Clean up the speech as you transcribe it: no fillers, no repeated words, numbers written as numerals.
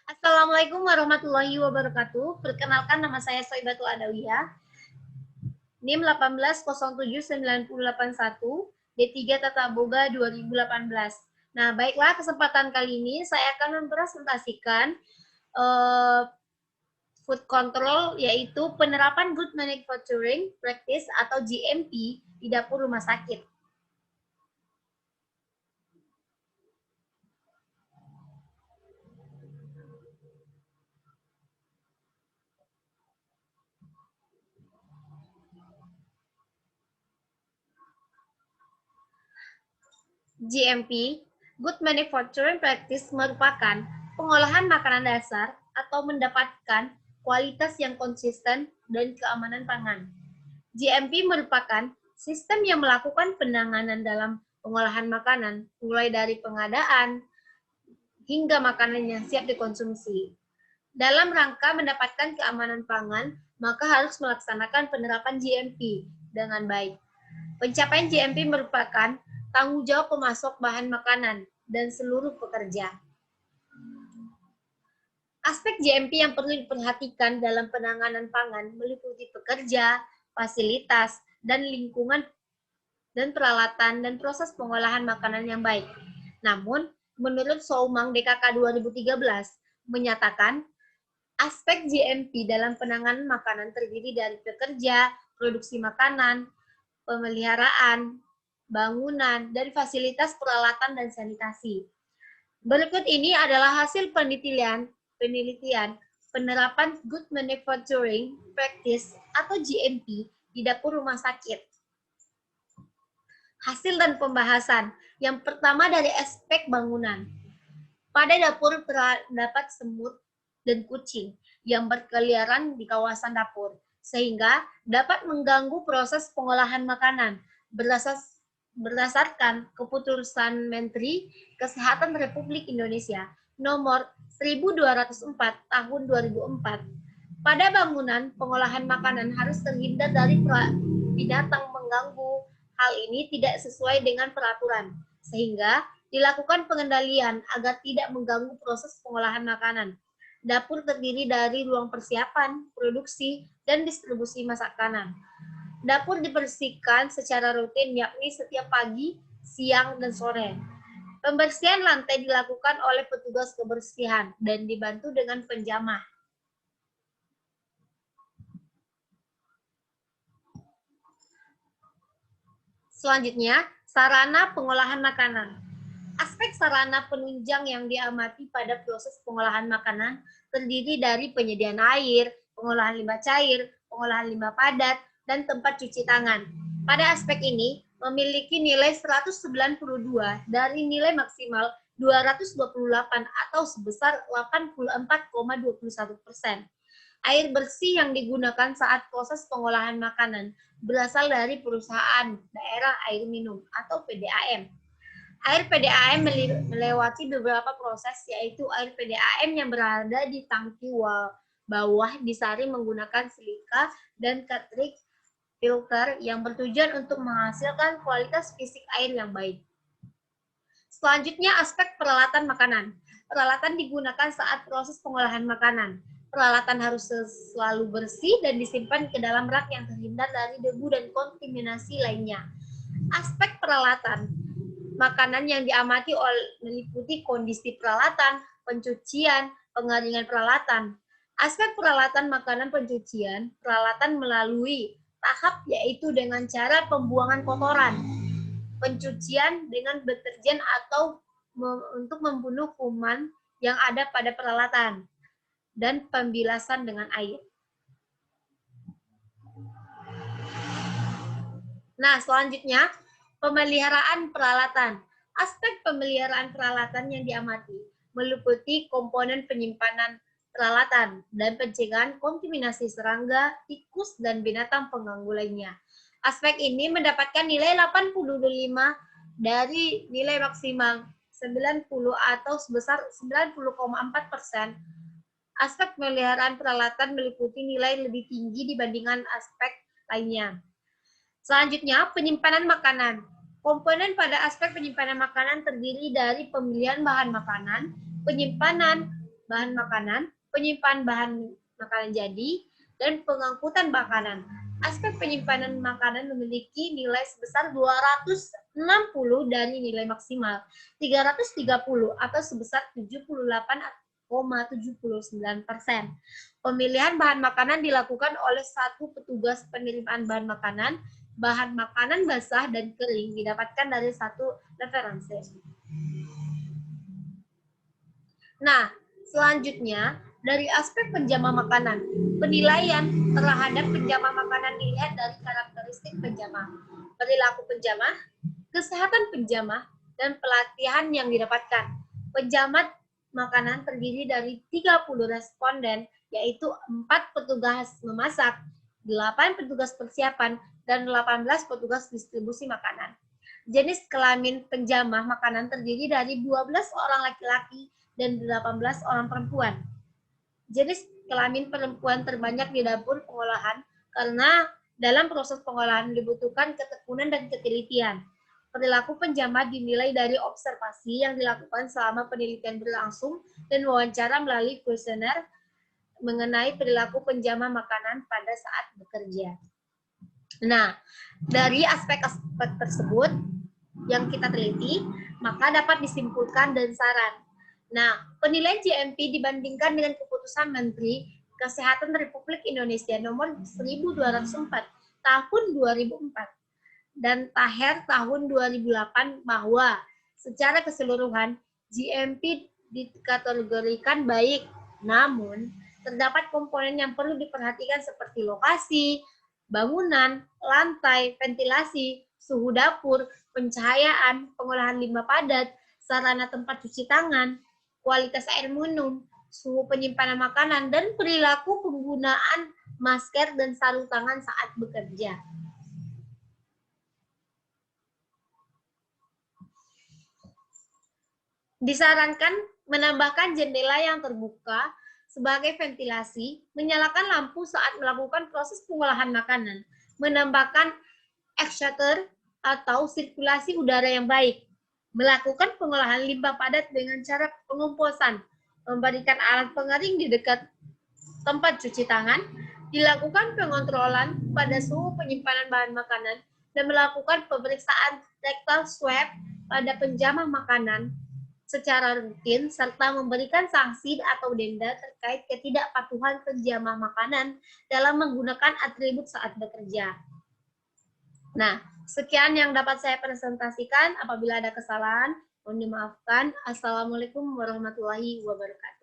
Assalamualaikum warahmatullahi wabarakatuh. Perkenalkan, nama saya Soibatul Adawiyah. NIM 1807981, D3 Tata Boga 2018. Nah, baiklah, kesempatan kali ini saya akan mempresentasikan food control, yaitu penerapan Good Manufacturing Practice atau GMP di dapur rumah sakit. GMP, Good Manufacturing Practice, merupakan pengolahan makanan dasar atau mendapatkan kualitas yang konsisten dan keamanan pangan. GMP merupakan sistem yang melakukan penanganan dalam pengolahan makanan, mulai dari pengadaan hingga makanan yang siap dikonsumsi. Dalam rangka mendapatkan keamanan pangan, maka harus melaksanakan penerapan GMP dengan baik. Pencapaian GMP merupakan tanggung jawab pemasok bahan makanan dan seluruh pekerja. Aspek GMP yang perlu diperhatikan dalam penanganan pangan meliputi pekerja, fasilitas, dan lingkungan dan peralatan dan proses pengolahan makanan yang baik. Namun, menurut Soumang DKK 2013 menyatakan aspek GMP dalam penanganan makanan terdiri dari pekerja, produksi makanan, pemeliharaan, bangunan, dan fasilitas peralatan dan sanitasi. Berikut ini adalah hasil penelitian penerapan Good Manufacturing Practice atau GMP di dapur rumah sakit. Hasil dan pembahasan. Yang pertama dari aspek bangunan. Pada dapur terdapat semut dan kucing yang berkeliaran di kawasan dapur, sehingga dapat mengganggu proses pengolahan makanan. Berdasarkan keputusan Menteri Kesehatan Republik Indonesia nomor 1204 tahun 2004, pada bangunan pengolahan makanan harus terhindar dari binatang mengganggu. Hal ini tidak sesuai dengan peraturan, sehingga dilakukan pengendalian agar tidak mengganggu proses pengolahan makanan. Dapur terdiri dari ruang persiapan, produksi, dan distribusi makanan. Dapur dibersihkan secara rutin, yakni setiap pagi, siang, dan sore. Pembersihan lantai dilakukan oleh petugas kebersihan dan dibantu dengan penjamah. Selanjutnya, sarana pengolahan makanan. Aspek sarana penunjang yang diamati pada proses pengolahan makanan terdiri dari penyediaan air, pengolahan limbah cair, pengolahan limbah padat, dan tempat cuci tangan. Pada aspek ini, memiliki nilai 192 dari nilai maksimal 228 atau sebesar 84,21%. Air bersih yang digunakan saat proses pengolahan makanan berasal dari perusahaan daerah air minum atau PDAM. Air PDAM melewati beberapa proses, yaitu air PDAM yang berada di tangki bawah disaring menggunakan silika dan cartridge filter yang bertujuan untuk menghasilkan kualitas fisik air yang baik. Selanjutnya, aspek peralatan makanan. Peralatan digunakan saat proses pengolahan makanan. Peralatan harus selalu bersih dan disimpan ke dalam rak yang terhindar dari debu dan kontaminasi lainnya. Aspek peralatan makanan yang diamati meliputi kondisi peralatan, pencucian, pengeringan peralatan. Aspek peralatan makanan pencucian, peralatan melalui tahap yaitu dengan cara pembuangan kotoran, pencucian dengan deterjen atau untuk membunuh kuman yang ada pada peralatan, dan pembilasan dengan air. Nah, selanjutnya, pemeliharaan peralatan. Aspek pemeliharaan peralatan yang diamati meliputi komponen penyimpanan peralatan dan pencegahan kontaminasi serangga, tikus, dan binatang pengganggu lainnya. Aspek ini mendapatkan nilai 85 dari nilai maksimal 90 atau sebesar 90,4%. Aspek pemeliharaan peralatan meliputi nilai lebih tinggi dibandingkan aspek lainnya. Selanjutnya, penyimpanan makanan. Komponen pada aspek penyimpanan makanan terdiri dari pemilihan bahan makanan, penyimpanan, bahan makanan, penyimpanan bahan makanan jadi, dan pengangkutan makanan. Aspek penyimpanan makanan memiliki nilai sebesar 260 dari nilai maksimal 330 atau sebesar 78,79%. Pemilihan bahan makanan dilakukan oleh satu petugas penerimaan bahan makanan basah dan kering didapatkan dari satu referensi. Nah, selanjutnya dari aspek penjama makanan. Penilaian terhadap penjama makanan dilihat dari karakteristik penjama, perilaku penjama, kesehatan penjama, dan pelatihan yang didapatkan. Penjama makanan terdiri dari 30 responden, yaitu 4 petugas memasak, 8 petugas persiapan, dan 18 petugas distribusi makanan. Jenis kelamin penjamah makanan terdiri dari 12 orang laki-laki dan 18 orang perempuan. Jenis kelamin perempuan terbanyak di dapur pengolahan karena dalam proses pengolahan dibutuhkan ketekunan dan ketelitian. Perilaku penjamah dinilai dari observasi yang dilakukan selama penelitian berlangsung dan wawancara melalui kuesioner mengenai perilaku penjamah makanan pada saat bekerja. Nah, dari aspek-aspek tersebut yang kita teliti, maka dapat disimpulkan dan saran. Nah, penilaian GMP dibandingkan dengan keputusan Menteri Kesehatan Republik Indonesia nomor 1204 tahun 2004 dan Taher tahun 2008 bahwa secara keseluruhan GMP dikategorikan baik, namun terdapat komponen yang perlu diperhatikan seperti lokasi, bangunan, lantai, ventilasi, suhu dapur, pencahayaan, pengolahan limbah padat, sarana tempat cuci tangan, kualitas air minum, suhu penyimpanan makanan, dan perilaku penggunaan masker dan sarung tangan saat bekerja. Disarankan menambahkan jendela yang terbuka sebagai ventilasi, menyalakan lampu saat melakukan proses pengolahan makanan, menambahkan exchanger atau sirkulasi udara yang baik, melakukan pengolahan limbah padat dengan cara pengomposan, memberikan alat pengering di dekat tempat cuci tangan, dilakukan pengontrolan pada suhu penyimpanan bahan makanan, dan melakukan pemeriksaan rectal swab pada penjamah makanan secara rutin, serta memberikan sanksi atau denda terkait ketidakpatuhan penjamah makanan dalam menggunakan atribut saat bekerja. Nah, sekian yang dapat saya presentasikan. Apabila ada kesalahan, mohon dimaafkan. Assalamualaikum warahmatullahi wabarakatuh.